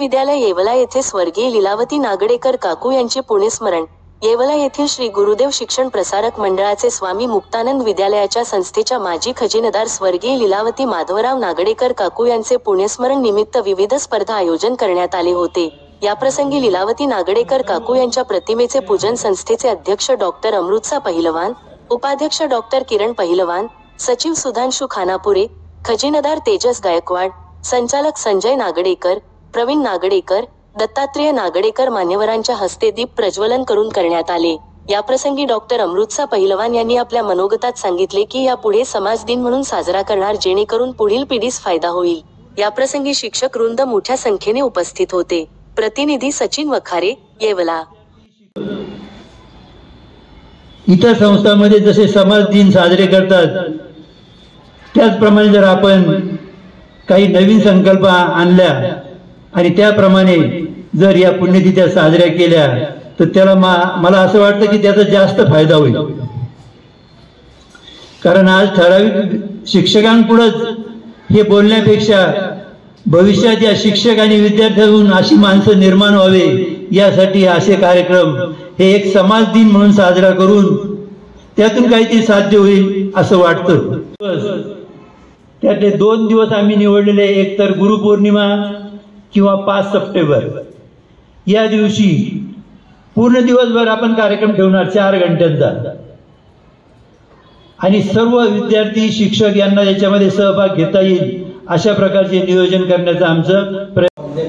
विद्यालय येवला येथे स्वर्गीय लीलावती नागडेकर काकू यांचे पुण्यस्मरण। येवला येथील श्री गुरुदेव शिक्षण प्रसारक मंडळाचे स्वामी मुक्तानंद विद्यालयाच्या संस्थेच्या माजी खजिनदार स्वर्गीय लीलावती माधवराव नागडेकर काकू यांचे पुण्यस्मरण निमित्त विविध स्पर्धा आयोजन करण्यात आले होते। याप्रसंगी लीलावती नागडेकर काकू यांच्या प्रतिमेचे पूजन संस्थेचे अध्यक्ष डॉक्टर अमृतसा पहिलवान, उपाध्यक्ष डॉक्टर किरण पहिलवान, सचिव सुधांशु खानापुरे, खजिनदार तेजस गायकवाड, संचालक संजय नागडेकर, प्रवीण नागडेकर, दत्तात्रेय नागडेकर मान्यवरांच्या हस्ते दीप प्रज्वलन करून करण्यात आले। याप्रसंगी डॉक्टर अमृतसा पहिलवान यांनी आपल्या मनोगतात सांगितले की यापुढे समाज दिन म्हणून साजरा करणार, जेणेकरून पुढील पिढीस फायदा होईल। याप्रसंगी शिक्षक वृंद मोठ्या संख्येने उपस्थित होते। प्रतिनिधी सचिन वखारे, येवला। इतर संस्थांमध्ये जसे समाज दिन साजरे करतात त्याचप्रमाणे जर आपण काही नवीन संकल्पना आणल्या आणि त्याप्रमाणे जर या पुण्यतिथ्या साजऱ्या केल्या तर त्याला मला असं वाटतं की त्याचा जास्त फायदा होईल। कारण आज ठराविक शिक्षकांपुढेच हे बोलण्यापेक्षा भविष्यात या शिक्षक आणि विद्यार्थ्यांतून अशी माणसं निर्माण व्हावे यासाठी असे कार्यक्रम हे एक समाज दिन म्हणून साजरा करून त्यातून काहीतरी साध्य होईल असं वाटतं। त्यातले 2 दिवस आम्ही निवडलेले, एक तर गुरुपौर्णिमा किंवा 5 सप्टेंबर या दिवशी पूर्ण दिवसभर आपण कार्यक्रम ठेवणार 4 घंट्यांचा आणि सर्व विद्यार्थी शिक्षक यांना याच्यामध्ये सहभाग घेता येईल अशा प्रकारचे नियोजन करण्याचं आमचं प्रयत्न।